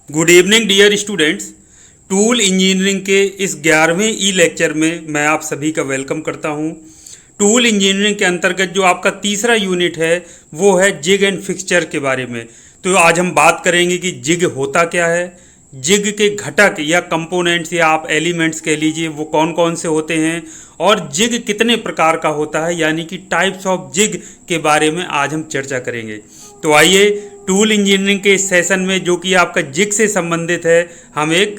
Good evening dear students. Tool engineering के इस 11वें ई lecture में मैं आप सभी का वेलकम करता हूं। टूल इंजीनियरिंग के अंतर्गत जो आपका तीसरा यूनिट है वो है जिग एंड फिक्सचर के बारे में। तो आज हम बात करेंगे कि जिग होता क्या है, जिग के घटक या कंपोनेंट्स या आप एलिमेंट्स कह लीजिए वो कौन कौन से होते हैं, और जिग कितने प्रकार का होता है, यानी कि टाइप्स ऑफ जिग के बारे में आज हम चर्चा करेंगे। तो आइए टूल इंजीनियरिंग के इस सेशन में जो कि आपका जिग से संबंधित है, हम एक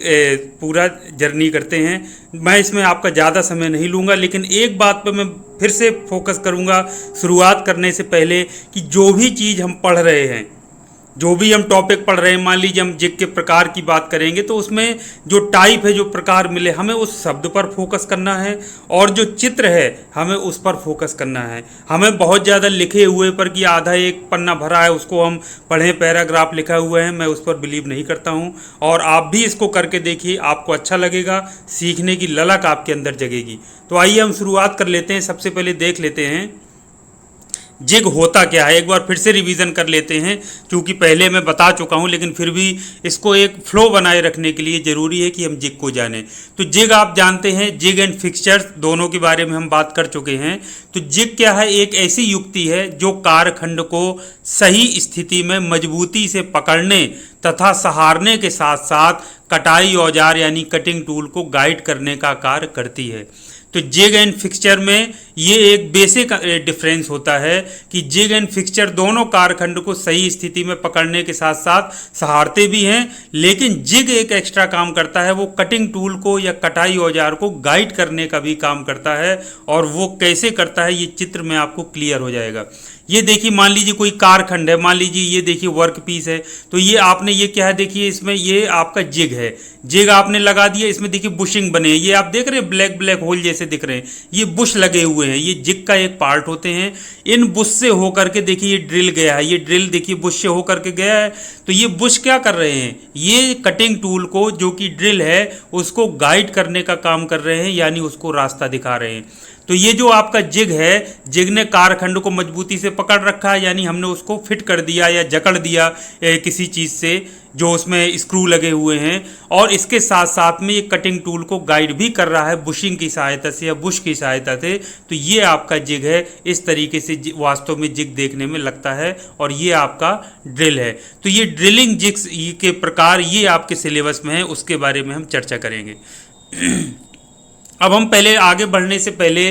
पूरा जर्नी करते हैं। मैं इसमें आपका ज़्यादा समय नहीं लूँगा, लेकिन एक बात पर मैं फिर से फोकस करूँगा शुरुआत करने से पहले कि जो भी चीज़ हम पढ़ रहे हैं, जो भी हम टॉपिक पढ़ रहे हैं, मान लीजिए हम जिग के प्रकार की बात करेंगे तो उसमें जो टाइप है, जो प्रकार मिले, हमें उस शब्द पर फोकस करना है, और जो चित्र है हमें उस पर फोकस करना है। हमें बहुत ज़्यादा लिखे हुए पर कि आधा एक पन्ना भरा है उसको हम पढ़ें, पैराग्राफ लिखा हुआ है, मैं उस पर बिलीव नहीं करता हूँ। और आप भी इसको करके देखिए, आपको अच्छा लगेगा, सीखने की ललक आपके अंदर जगेगी। तो आइए हम शुरुआत कर लेते हैं। सबसे पहले देख लेते हैं जिग होता क्या है। एक बार फिर से रिवीजन कर लेते हैं, क्योंकि पहले मैं बता चुका हूं, लेकिन फिर भी इसको एक फ्लो बनाए रखने के लिए ज़रूरी है कि हम जिग को जानें। तो जिग आप जानते हैं, जिग एंड फिक्सचर्स दोनों के बारे में हम बात कर चुके हैं। तो जिग क्या है? एक ऐसी युक्ति है जो कारखंड को सही स्थिति में मजबूती से पकड़ने तथा सहारने के साथ साथ कटाई औजार यानी कटिंग टूल को गाइड करने का कार्य करती है। तो जिग एंड फिक्सचर में ये एक बेसिक डिफरेंस होता है कि जिग एंड फिक्सचर दोनों कारखंड को सही स्थिति में पकड़ने के साथ साथ सहारते भी हैं, लेकिन जिग एक एक्स्ट्रा काम करता है, वो कटिंग टूल को या कटाई औजार को गाइड करने का भी काम करता है। और वो कैसे करता है ये चित्र में आपको क्लियर हो जाएगा। ये देखिए, मान लीजिए कोई कारखंड है, मान लीजिए ये देखिए वर्क पीस है, तो ये आपने ये क्या है, देखिए इसमें ये आपका जिग है, जिग आपने लगा दिया, इसमें देखिए बुशिंग बने हैं, ये आप देख रहे हैं ब्लैक ब्लैक होल जैसे दिख रहे हैं, ये बुश लगे हुए हैं, ये जिग का एक पार्ट होते हैं। इन बुश से होकर के देखिए ये ड्रिल गया है, ये ड्रिल देखिए बुश से होकर के गया है। तो ये बुश क्या कर रहे हैं, ये कटिंग टूल को जो कि ड्रिल है उसको गाइड करने का काम कर रहे हैं, यानी उसको रास्ता दिखा रहे हैं। तो ये जो आपका जिग है, जिग ने कारखंड को मजबूती से पकड़ रखा है, यानी हमने उसको फिट कर दिया या जकड़ दिया किसी चीज़ से जो उसमें स्क्रू लगे हुए हैं, और इसके साथ साथ में ये कटिंग टूल को गाइड भी कर रहा है बुशिंग की सहायता से या बुश की सहायता से। तो ये आपका जिग है। इस तरीके से वास्तव में जिग देखने में लगता है, और ये आपका ड्रिल है। तो ये ड्रिलिंग जिग्स के प्रकार ये आपके सिलेबस में है, उसके बारे में हम चर्चा करेंगे। अब हम पहले आगे बढ़ने से पहले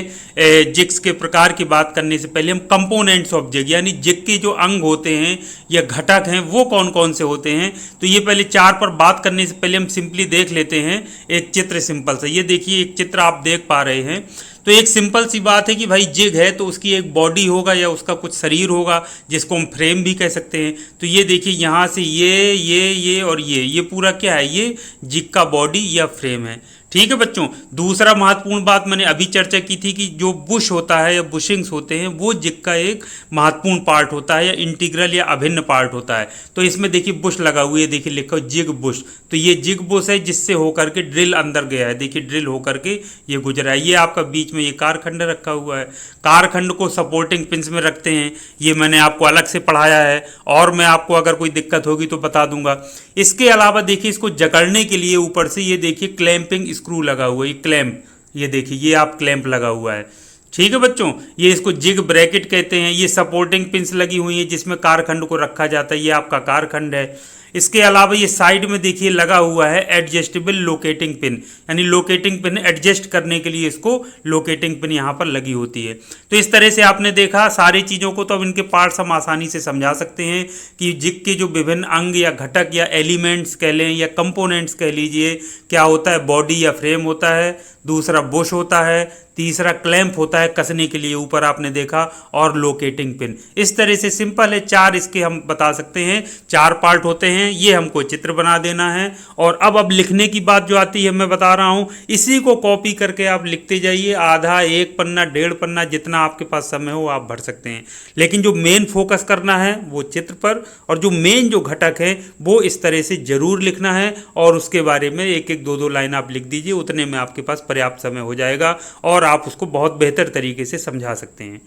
जिग्स के प्रकार की बात करने से पहले हम कंपोनेंट्स ऑफ जिग यानी जिग के जो अंग होते हैं या घटक हैं वो कौन कौन से होते हैं, तो ये पहले चार पर बात करने से पहले हम सिंपली देख लेते हैं एक चित्र सिंपल सा। ये देखिए एक चित्र आप देख पा रहे हैं। तो एक सिंपल सी बात है कि भाई जिग है तो उसकी एक बॉडी होगा या उसका कुछ शरीर होगा जिसको हम फ्रेम भी कह सकते हैं। तो ये देखिए यहाँ से ये और ये पूरा क्या है, ये जिग का बॉडी या फ्रेम है। ठीक है बच्चों। दूसरा महत्वपूर्ण बात मैंने अभी चर्चा की थी कि जो बुश होता है या बुशिंग्स होते हैं वो जिग का एक महत्वपूर्ण पार्ट होता है या इंटीग्रल या अभिन्न पार्ट होता है। तो इसमें देखिए बुश लगा हुआ है, देखिए लिखा जिग बुश। तो ये जिग बुश है जिससे होकर के ड्रिल अंदर गया है, देखिए ड्रिल होकर के ये गुजरा है। ये आपका बीच में ये कारखंड रखा हुआ है। कारखंड को सपोर्टिंग पिंस में रखते हैं, ये मैंने आपको अलग से पढ़ाया है, और मैं आपको अगर कोई दिक्कत होगी तो बता दूंगा। इसके अलावा देखिए इसको जकड़ने के लिए ऊपर से ये देखिए क्लैंपिंग स्क्रू लगा हुआ है, ये क्लैंप, ये देखिए ये आप क्लैंप लगा हुआ है। ठीक है बच्चों। ये इसको जिग ब्रैकेट कहते हैं। ये सपोर्टिंग पिंस लगी हुई है जिसमें कारखंड को रखा जाता है, ये आपका कारखंड है। इसके अलावा ये साइड में देखिए लगा हुआ है एडजस्टेबल लोकेटिंग पिन, यानी लोकेटिंग पिन एडजस्ट करने के लिए इसको लोकेटिंग पिन यहाँ पर लगी होती है। तो इस तरह से आपने देखा सारी चीज़ों को, तो अब इनके पार्ट्स हम आसानी से समझा सकते हैं कि जिग के जो विभिन्न अंग या घटक या एलिमेंट्स कह लें या कंपोनेंट्स कह लीजिए, क्या होता है, बॉडी या फ्रेम होता है, दूसरा बुश होता है, तीसरा क्लैंप होता है कसने के लिए ऊपर आपने देखा, और लोकेटिंग पिन। इस तरह से सिंपल है, चार इसके हम बता सकते हैं, चार पार्ट होते हैं। ये हमको चित्र बना देना है। और अब लिखने की बात जो आती है मैं बता रहा हूँ, इसी को कॉपी करके आप लिखते जाइए, आधा एक पन्ना डेढ़ पन्ना जितना आपके पास समय हो आप भर सकते हैं। लेकिन जो मेन फोकस करना है वो चित्र पर, और जो मेन जो घटक है वो इस तरह से जरूर लिखना है, और उसके बारे में एक एक दो लाइन आप लिख दीजिए, उतने में आपके पास पर्याप्त समय हो जाएगा और आप उसको बहुत बेहतर तरीके से समझा सकते हैं।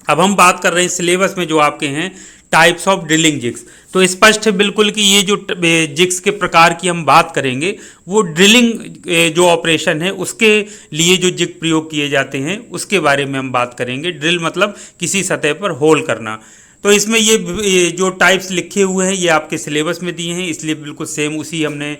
अब हम बात कर रहे हैं सिलेबस में जो आपके हैं टाइप्स ऑफ ड्रिलिंग जिग्स। तो स्पष्ट है बिल्कुल कि ये जो जिग्स के प्रकार की हम बात करेंगे वो ड्रिलिंग जो ऑपरेशन है उसके लिए जो जिग प्रयोग किए जाते हैं उसके बारे में हम बात करेंगे। ड्रिल मतलब किसी सतह पर होल करना। तो इसमें ये जो टाइप्स लिखे हुए हैं ये आपके सिलेबस में दिए हैं, इसलिए बिल्कुल सेम उसी हमने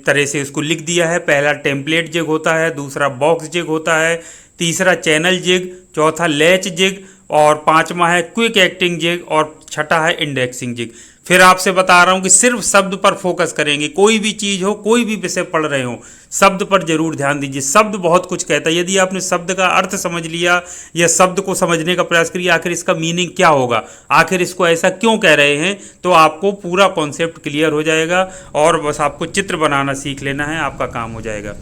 तरह से इसको लिख दिया है। पहला टेम्पलेट जिग होता है, दूसरा बॉक्स जिग होता है, तीसरा चैनल जिग, चौथा लैच जिग और पांचवा है क्विक एक्टिंग जिग और छठा है इंडेक्सिंग जिग। फिर आपसे बता रहा हूं कि सिर्फ शब्द पर फोकस करेंगे, कोई भी चीज हो, कोई भी विषय पढ़ रहे हो, शब्द पर जरूर ध्यान दीजिए। शब्द बहुत कुछ कहता है। यदि आपने शब्द का अर्थ समझ लिया या शब्द को समझने का प्रयास करिए आखिर इसका मीनिंग क्या होगा, आखिर इसको ऐसा क्यों कह रहे हैं, तो आपको पूरा कॉन्सेप्ट क्लियर हो जाएगा और बस आपको चित्र बनाना सीख लेना है, आपका काम हो जाएगा।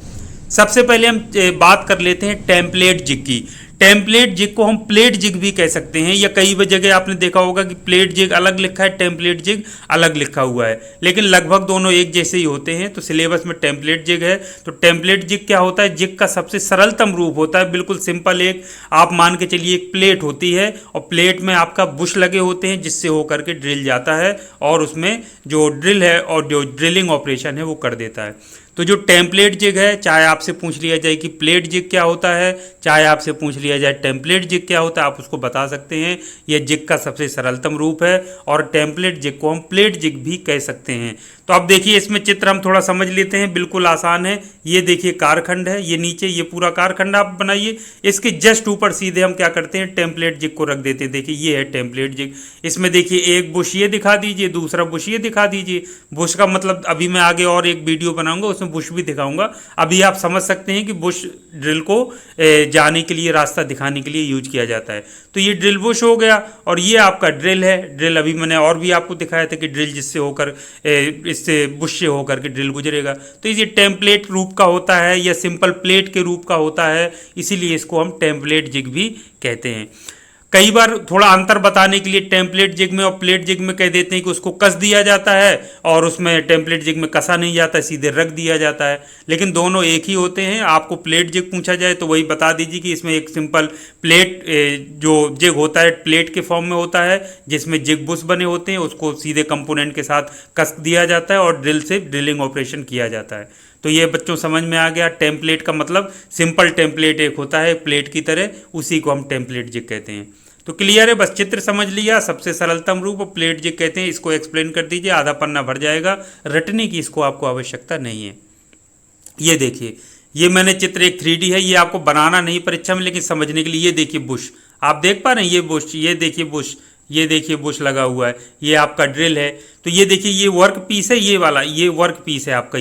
सबसे पहले हम बात कर लेते हैं टेम्पलेट जिग की। टेम्पलेट जिग को हम प्लेट जिग भी कह सकते हैं, या कई जगह आपने देखा होगा कि प्लेट जिग अलग लिखा है, टेम्पलेट जिग अलग लिखा हुआ है, लेकिन लगभग दोनों एक जैसे ही होते हैं। तो सिलेबस में टेम्पलेट जिग है। तो टेम्पलेट जिग क्या होता है? जिग का सबसे सरलतम रूप होता है, बिल्कुल सिंपल। एक आप मान के चलिए एक प्लेट होती है और प्लेट में आपका बुश लगे होते हैं जिससे होकर के ड्रिल जाता है और उसमें जो ड्रिल है और जो ड्रिलिंग ऑपरेशन है वो कर देता है। तो जो टेम्पलेट जिग है, चाहे आपसे पूछ लिया जाए कि प्लेट जिग क्या होता है, चाहे आपसे पूछ लिया जाए टेम्पलेट जिग क्या होता है, आप उसको बता सकते हैं। यह जिग का सबसे सरलतम रूप है और टेम्पलेट जिग को हम प्लेट जिग भी कह सकते हैं। तो अब देखिए इसमें चित्र हम थोड़ा समझ लेते हैं, बिल्कुल आसान है। ये देखिए कारखंड है, ये नीचे ये पूरा कारखंड आप बनाइए, इसके जस्ट ऊपर सीधे हम क्या करते हैं, टेम्पलेट जिग को रख देते हैं। देखिए ये है टेम्पलेट जिग। इसमें देखिए एक बुश ये दिखा दीजिए, दूसरा बुश ये दिखा दीजिए। बुश का मतलब अभी मैं आगे और एक वीडियो बनाऊंगा उसमें बुश भी दिखाऊंगा। अभी आप समझ सकते हैं कि बुश ड्रिल को जाने के लिए, रास्ता दिखाने के लिए यूज किया जाता है। तो ये ड्रिल बुश हो गया और ये आपका ड्रिल है। ड्रिल अभी मैंने और भी आपको दिखाया था कि ड्रिल जिससे होकर इससे बुश से होकर के ड्रिल गुजरेगा। तो ये टेम्पलेट रूप का होता है या सिंपल प्लेट के रूप का होता है, इसीलिए इसको हम टेम्पलेट जिग भी कहते हैं। कई बार थोड़ा अंतर बताने के लिए टेम्पलेट जिग में और प्लेट जिग में कह देते हैं कि उसको कस दिया जाता है और उसमें टेम्पलेट जिग में कसा नहीं जाता, सीधे रख दिया जाता है, लेकिन दोनों एक ही होते हैं। आपको प्लेट जिग पूछा जाए तो वही बता दीजिए कि इसमें एक सिंपल प्लेट जो जिग होता है प्लेट के फॉर्म में होता है जिसमें जिग बुश बने होते हैं, उसको सीधे कंपोनेंट के साथ कस दिया जाता है और ड्रिल से ड्रिलिंग ऑपरेशन किया जाता है। तो ये बच्चों समझ में आ गया। टेम्पलेट का मतलब सिंपल टेम्पलेट एक होता है प्लेट की तरह, उसी को हम टेम्पलेट जिग कहते हैं। तो क्लियर है, बस चित्र समझ लिया। सबसे सरलतम रूप प्लेट जिग कहते हैं। इसको एक्सप्लेन कर दीजिए, आधा पन्ना भर जाएगा, रटने की इसको आपको आवश्यकता नहीं है। ये देखिए, ये मैंने चित्र एक 3D है, ये आपको बनाना नहीं परीक्षा में, लेकिन समझने के लिए। ये देखिए बुश, आप देख पा रहे हैं, ये बुश, ये देखिए बुश, ये देखिए बुश लगा हुआ है, ये आपका ड्रिल है। तो ये देखिए ये वर्क पीस है, ये वाला ये वर्क पीस है आपका,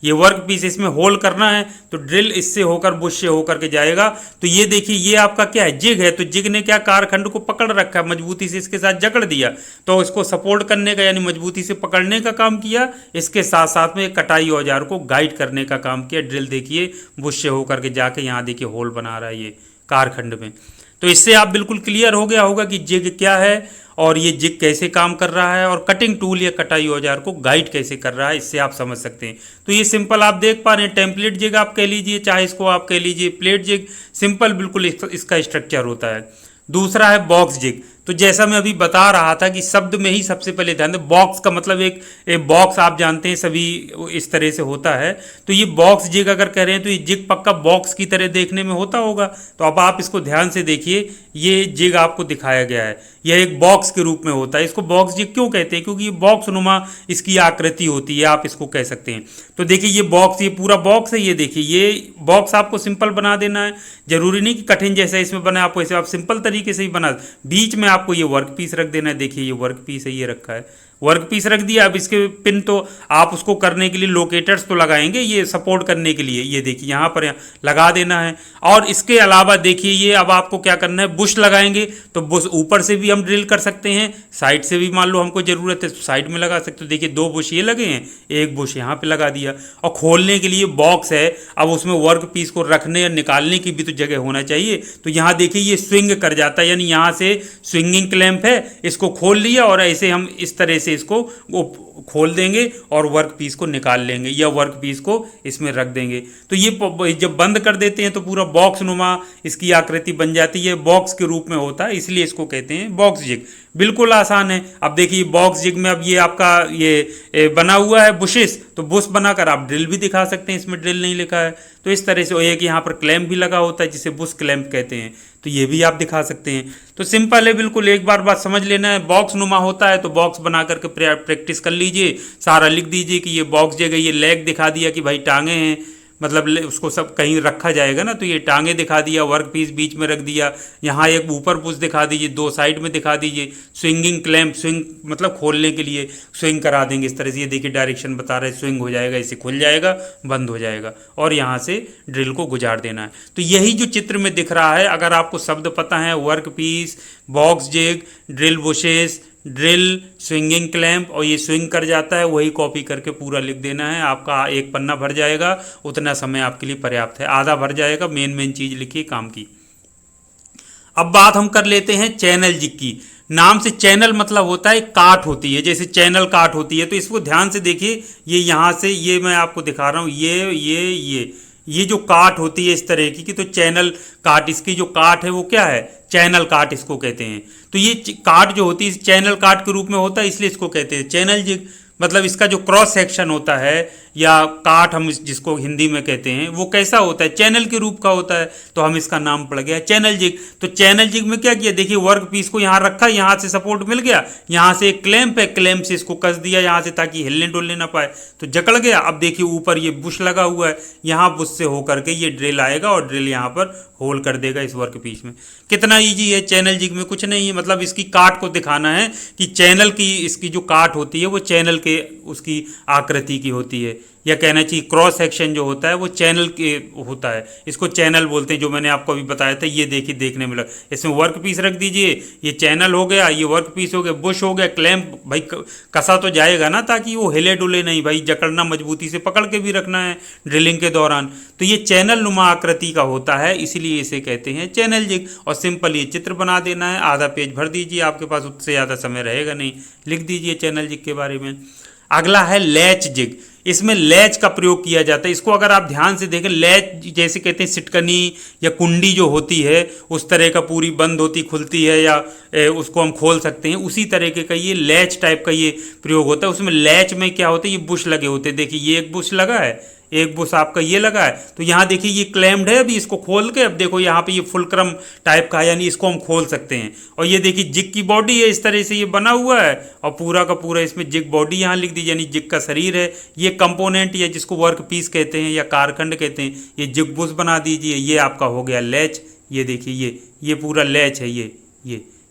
ये वर्क पीस, इसमें होल करना है तो ड्रिल इससे होकर बुश से होकर के जाएगा। तो ये देखिए ये आपका क्या है, जिग है। तो जिग ने क्या कारखंड को पकड़ रखा है, मजबूती से इसके साथ जकड़ दिया, तो इसको सपोर्ट करने का यानी मजबूती से पकड़ने का काम किया। इसके साथ साथ में कटाई औजार को गाइड करने का काम किया। ड्रिल देखिए बुश से होकर के जाके यहाँ देखिए होल बना रहा है ये कारखंड में। तो इससे आप बिल्कुल क्लियर हो गया होगा कि जिग क्या है और ये जिग कैसे काम कर रहा है और कटिंग टूल या कटाई औजार को गाइड कैसे कर रहा है, इससे आप समझ सकते हैं। तो ये सिंपल आप देख पा रहे हैं, टेम्पलेट जिग आप कह लीजिए, चाहे इसको आप कह लीजिए प्लेट जिग, सिंपल बिल्कुल इसका स्ट्रक्चर होता है। दूसरा है बॉक्स जिग। तो जैसा मैं अभी बता रहा था कि शब्द में ही सबसे पहले ध्यान दें, बॉक्स का मतलब एक बॉक्स आप जानते हैं सभी इस तरह से होता है। तो ये बॉक्स जिग अगर कह रहे हैं तो ये जिग पक्का बॉक्स की तरह देखने में होता होगा। तो अब आप इसको ध्यान से देखिए, ये जिग आपको दिखाया गया है, यह एक बॉक्स के रूप में होता है। इसको बॉक्स जिग क्यों कहते हैं? क्योंकि ये बॉक्स नुमा इसकी आकृति होती है, आप इसको कह सकते हैं। तो देखिए ये बॉक्स, ये पूरा बॉक्स है। ये देखिए ये बॉक्स आपको सिंपल बना देना है, जरूरी नहीं कि कठिन जैसा इसमें बना, आपको ऐसे आप सिंपल तरीके से ही बना। बीच में आपको ये वर्क पीस रख देना है। देखिए ये वर्क पीस है, ये रखा है, वर्क पीस रख दिया। अब इसके पिन तो आप उसको करने के लिए लोकेटर्स तो लगाएंगे, ये सपोर्ट करने के लिए। ये देखिए यहाँ पर लगा देना है। और इसके अलावा देखिए ये अब आपको क्या करना है, बुश लगाएंगे। तो बुश ऊपर से भी हम ड्रिल कर सकते हैं, साइड से भी मान लो हमको जरूरत है तो साइड में लगा सकते हो। देखिए दो बुश ये लगे हैं, एक बुश यहाँ पे लगा दिया। और खोलने के लिए बॉक्स है, अब उसमें वर्क पीस को रखने और निकालने की भी तो जगह होना चाहिए। तो यहाँ देखिए ये स्विंग कर जाता है, यानी यहाँ से स्विंगिंग क्लैंप है, इसको खोल लिया और ऐसे हम इस तरह से इसको खोल देंगे और वर्क पीस को निकाल लेंगे या वर्क पीस को इसमें रख देंगे। तो ये जब बंद कर देते हैं तो पूरा बॉक्स नुमा इसकी आकृति बन जाती है, बॉक्स के रूप में होता है, इसलिए इसको कहते हैं बॉक्स जिग। बिल्कुल आसान है। अब देखिए बॉक्स जिग में अब ये आपका ये बना हुआ है बुशेस, तो बुश बनाकर आप ड्रिल भी दिखा सकते हैं, इसमें ड्रिल नहीं लिखा है। तो इस तरह से एक यहाँ पर क्लैंप भी लगा होता है जिसे बुश क्लैंप कहते हैं, तो ये भी आप दिखा सकते हैं। तो सिंपल है बिल्कुल, एक बार बात समझ लेना है। बॉक्स नुमा होता है तो बॉक्स बना करके प्रैक्टिस कर लीजिए, सारा लिख दीजिए कि ये बॉक्स जगह ये लेग दिखा दिया कि भाई टांगे हैं, मतलब उसको सब कहीं रखा जाएगा ना, तो ये टांगे दिखा दिया, वर्क पीस बीच में रख दिया, यहाँ एक ऊपर पुश दिखा दीजिए, दो साइड में दिखा दीजिए, स्विंगिंग क्लैंप, स्विंग मतलब खोलने के लिए स्विंग करा देंगे इस तरह से। ये देखिए डायरेक्शन बता रहे हैं, स्विंग हो जाएगा, इसे खुल जाएगा, बंद हो जाएगा, और यहाँ से ड्रिल को गुजार देना है। तो यही जो चित्र में दिख रहा है, अगर आपको शब्द पता है, work piece, box jig, drill bushes, drill, swinging clamp, और ये स्विंग कर जाता है, वही कॉपी करके पूरा लिख देना है। आपका एक पन्ना भर जाएगा, उतना समय आपके लिए पर्याप्त है, आधा भर जाएगा। मेन चीज लिखिए काम की। अब बात हम कर लेते हैं चैनल जिग की। नाम से चैनल मतलब होता है काट होती है, जैसे चैनल काट होती है, तो इसको ध्यान से देखिए। ये यहाँ से ये मैं आपको दिखा रहा हूँ, ये जो काट होती है इस तरह की, तो चैनल काट, इसकी जो काट है वो क्या है, चैनल काट इसको कहते हैं। तो ये काट जो होती है चैनल काट के रूप में होता है, इसलिए इसको कहते हैं चैनल जिग। मतलब इसका जो क्रॉस सेक्शन होता है या काट हम जिसको हिंदी में कहते हैं, वो कैसा होता है, चैनल के रूप का होता है, तो हम इसका नाम पड़ गया चैनल जिग। तो चैनल जिग में क्या किया, देखिए वर्क पीस को यहाँ रखा, यहाँ से सपोर्ट मिल गया, यहाँ से एक क्लैंप है, क्लैंप से इसको कस दिया यहाँ से ताकि हिलने डुलने ना पाए, तो जकड़ गया। अब देखिए ऊपर ये बुश लगा हुआ है, यहाँ बुश से होकर के ये ड्रिल आएगा और ड्रिल यहाँ पर होल कर देगा इस वर्क पीस में। कितना ईजी है, चैनल जिग में कुछ नहीं है, मतलब इसकी काट को दिखाना है कि चैनल की इसकी जो काट होती है वो चैनल के उसकी आकृति की होती है, या कहना चाहिए क्रॉस सेक्शन जो होता है वो चैनल के होता है, इसको चैनल बोलते हैं, जो मैंने आपको अभी बताया था। ये देखिए देखने में लगा, इसमें वर्क पीस रख दीजिए, ये चैनल हो गया, ये वर्क पीस हो गया, बुश हो गया, क्लैंप भाई कसा तो जाएगा ना ताकि वो हिले डुले नहीं, भाई जकड़ना, मजबूती से पकड़ के भी रखना है ड्रिलिंग के दौरान। तो ये चैनल नुमा आकृति का होता है, इसीलिए इसे कहते हैं चैनल जिग। और सिंपल ये चित्र बना देना है, आधा पेज भर दीजिए, आपके पास उससे ज़्यादा समय रहेगा नहीं, लिख दीजिए चैनल जिग के बारे में। अगला है लैच जिग। इसमें लैच का प्रयोग किया जाता है। इसको अगर आप ध्यान से देखें, लैच जैसे कहते हैं सिटकनी या कुंडी जो होती है उस तरह का पूरी बंद होती खुलती है, या उसको हम खोल सकते हैं, उसी तरीके का ये लैच टाइप का ये प्रयोग होता है। उसमें लैच में क्या होता है, ये बुश लगे होते हैं, देखिए ये एक बुश लगा है, एक बुश आपका ये लगा है, तो यहाँ देखिए ये क्लैम्ड है, अभी इसको खोल के अब देखो यहाँ पे ये फुलक्रम टाइप का है, यानी इसको हम खोल सकते हैं। और ये देखिए जिग की बॉडी है, इस तरह से ये बना हुआ है, और पूरा का पूरा इसमें जिग बॉडी यहाँ लिख दी, यानी जिग का शरीर है। ये कंपोनेंट या जिसको वर्क पीस कहते हैं या कारखंड कहते हैं, ये जिग बुश बना दीजिए, ये आपका हो गया लैच। ये देखिए ये पूरा लैच है,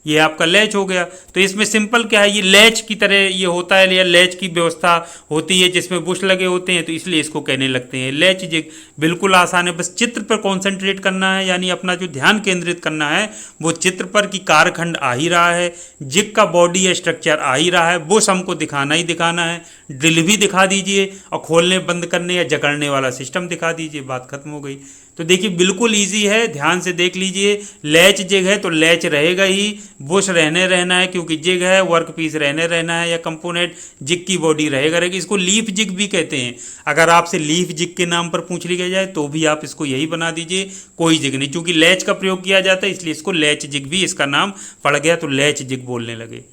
ये आपका लैच हो गया। तो इसमें सिंपल क्या है, ये लैच की तरह ये होता है, या लैच की व्यवस्था होती है जिसमें बुश लगे होते हैं, तो इसलिए इसको कहने लगते हैं लैच जिग। बिल्कुल आसान है, बस चित्र पर कॉन्सेंट्रेट करना है, यानी अपना जो ध्यान केंद्रित करना है वो चित्र पर कि कारखंड आ ही रहा है, जिग का बॉडी या स्ट्रक्चर आ ही रहा है, बुश हमको दिखाना ही दिखाना है, ड्रिल भी दिखा दीजिए, और खोलने बंद करने या जकड़ने वाला सिस्टम दिखा दीजिए, बात खत्म हो गई। तो देखिए बिल्कुल इजी है, ध्यान से देख लीजिए। लैच जिग है तो लैच रहेगा ही, बुश रहना है क्योंकि जिग है, वर्क पीस रहना है या कंपोनेंट, जिग की बॉडी रहेगी। इसको लीफ जिग भी कहते हैं। अगर आपसे लीफ जिग के नाम पर पूछ लिया जाए तो भी आप इसको यही बना दीजिए, कोई जिग नहीं, क्योंकि लैच का प्रयोग किया जाता है इसलिए इसको लैच जिग भी इसका नाम पड़ गया, तो लैच जिग बोलने लगे।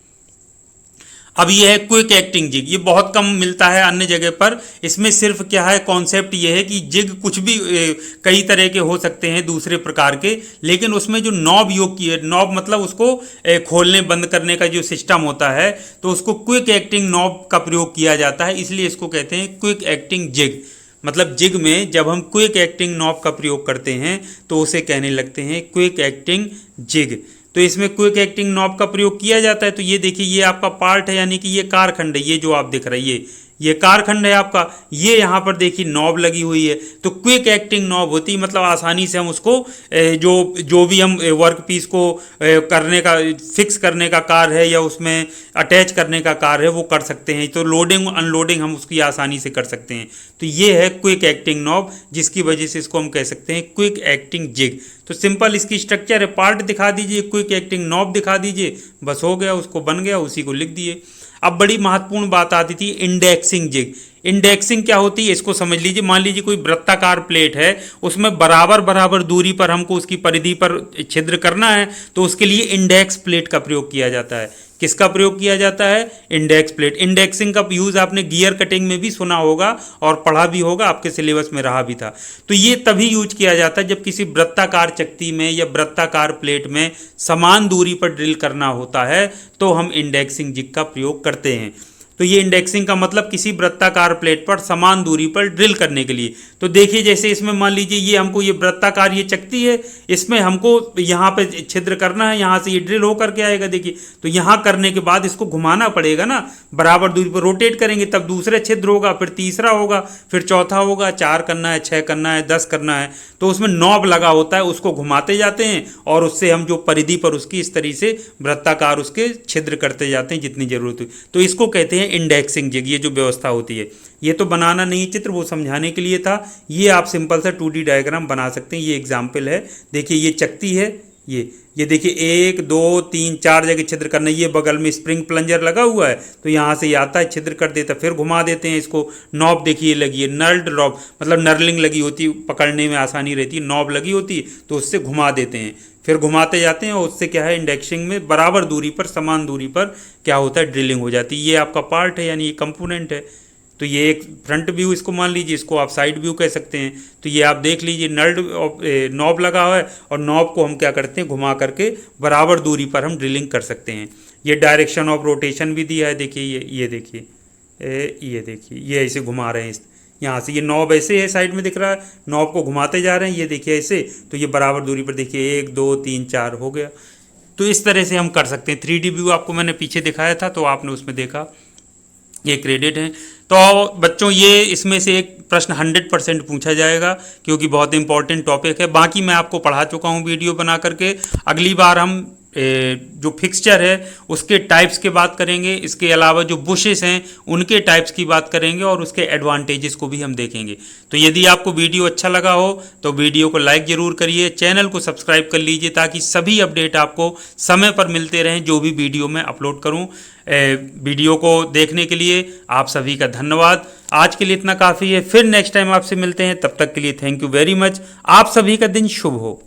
अब ये है क्विक एक्टिंग जिग, ये बहुत कम मिलता है अन्य जगह पर। इसमें सिर्फ क्या है, कॉन्सेप्ट ये है कि जिग कुछ भी कई तरह के हो सकते हैं दूसरे प्रकार के, लेकिन उसमें जो नॉब योग की है, नॉब मतलब उसको खोलने बंद करने का जो सिस्टम होता है, तो उसको क्विक एक्टिंग नॉब का प्रयोग किया जाता है, इसलिए इसको कहते हैं क्विक एक्टिंग जिग। मतलब जिग में जब हम क्विक एक्टिंग नॉब का प्रयोग करते हैं तो उसे कहने लगते हैं क्विक एक्टिंग जिग। तो इसमें क्विक एक्टिंग नॉब का प्रयोग किया जाता है। तो ये देखिए ये आपका पार्ट है, यानी कि ये कारखंड है, ये जो आप दिख रहा है ये कारखंड है आपका, ये यहाँ पर देखिए नॉब लगी हुई है। तो क्विक एक्टिंग नॉब होती है, मतलब आसानी से हम उसको जो भी हम वर्क पीस को करने का, फिक्स करने का कार्य है या उसमें अटैच करने का कार्य है वो कर सकते हैं। तो लोडिंग अनलोडिंग हम उसकी आसानी से कर सकते हैं। तो ये है क्विक एक्टिंग नॉब, जिसकी वजह से इसको हम कह सकते हैं क्विक एक्टिंग जिग। तो सिंपल इसकी स्ट्रक्चर है, पार्ट दिखा दीजिए, क्विक एक्टिंग नॉब दिखा दीजिए, बस हो गया, उसको बन गया, उसी को लिख दिए। अब बड़ी महत्वपूर्ण बात आती थी इंडेक्सिंग जिग। इंडेक्सिंग क्या होती है इसको समझ लीजिए। मान लीजिए कोई वृत्ताकार प्लेट है, उसमें बराबर बराबर दूरी पर हमको उसकी परिधि पर छिद्र करना है, तो उसके लिए इंडेक्स प्लेट का प्रयोग किया जाता है। किसका प्रयोग किया जाता है? Index plate. इंडेक्सिंग का यूज आपने गियर कटिंग में भी सुना होगा और पढ़ा भी होगा, आपके सिलेबस में रहा भी था। तो ये तभी यूज किया जाता है जब किसी वृत्ताकार चकती में या वृत्ताकार प्लेट में समान दूरी पर ड्रिल करना होता है, तो हम इंडेक्सिंग जिग का प्रयोग करते हैं। तो ये इंडेक्सिंग का मतलब किसी वृत्ताकार प्लेट पर समान दूरी पर ड्रिल करने के लिए। तो देखिए जैसे इसमें मान लीजिए ये हमको ये वृत्ताकार ये चकती है, इसमें हमको यहाँ पे छिद्र करना है, यहाँ से ये ड्रिल होकर के आएगा। देखिए तो यहाँ करने के बाद इसको घुमाना पड़ेगा ना, बराबर दूरी पर रोटेट करेंगे तब दूसरा छिद्र होगा, फिर तीसरा होगा, फिर चौथा होगा, 4 करना है, 6 करना है, 10 करना है। तो उसमें नॉब लगा होता है, उसको घुमाते जाते हैं और उससे हम जो परिधि पर उसकी इस तरीके से वृत्ताकार उसके छिद्र करते जाते हैं जितनी जरूरत हुई। तो इसको कहते हैं इंडेक्सिंग जिग। ये जो व्यवस्था होती है, ये तो बनाना नहीं है चित्र, वो समझाने के लिए था। ये आप सिंपल सा 2D डायग्राम बना सकते हैं। ये एग्जाम्पल है, देखिए ये चकती है, ये देखिए 1 2 3 4 जगह छिद्र करना। ये बगल में स्प्रिंग प्लंजर लगा हुआ है, तो यहाँ से आता है, छिद्र कर देता है, फिर घुमा देते हैं इसको। नॉब देखिए लगी है, नर्ल्ड नॉब मतलब नर्लिंग लगी होती है, पकड़ने में आसानी रहती है, नॉब लगी होती है, तो उससे घुमा देते हैं, फिर घुमाते जाते हैं और उससे क्या है इंडेक्सिंग में बराबर दूरी पर समान दूरी पर क्या होता है ड्रिलिंग हो जाती है। ये आपका पार्ट है, यानी ये कंपोनेंट है। तो ये एक फ्रंट व्यू इसको मान लीजिए, इसको आप साइड व्यू कह सकते हैं। तो ये आप देख लीजिए नर्ल्ड नॉब लगा हुआ है और नॉब को हम क्या करते हैं घुमा करके बराबर दूरी पर हम ड्रिलिंग कर सकते हैं। ये डायरेक्शन ऑफ रोटेशन भी दिया है, देखिए ये देखिए ये देखिए ये ऐसे घुमा रहे हैं यहाँ से। ये नॉब ऐसे है, साइड में दिख रहा है, नॉब को घुमाते जा रहे हैं, ये देखिए ऐसे। तो ये बराबर दूरी पर देखिए 1 2 3 4 हो गया। तो इस तरह से हम कर सकते हैं। 3D व्यू आपको मैंने पीछे दिखाया था, तो आपने उसमें देखा, ये क्रेडिट है। तो बच्चों ये इसमें से एक प्रश्न 100% पूछा जाएगा, क्योंकि बहुत इंपॉर्टेंट टॉपिक है। बाकी मैं आपको पढ़ा चुका हूँ वीडियो बना करके। अगली बार हम जो फिक्सचर है उसके टाइप्स की बात करेंगे, इसके अलावा जो बुशेस हैं उनके टाइप्स की बात करेंगे और उसके एडवांटेजेस को भी हम देखेंगे। तो यदि आपको वीडियो अच्छा लगा हो तो वीडियो को लाइक ज़रूर करिए, चैनल को सब्सक्राइब कर लीजिए, ताकि सभी अपडेट आपको समय पर मिलते रहें जो भी वीडियो मैं अपलोड करूं। वीडियो को देखने के लिए आप सभी का धन्यवाद। आज के लिए इतना काफ़ी है, फिर नेक्स्ट टाइम आपसे मिलते हैं। तब तक के लिए थैंक यू वेरी मच। आप सभी का दिन शुभ हो।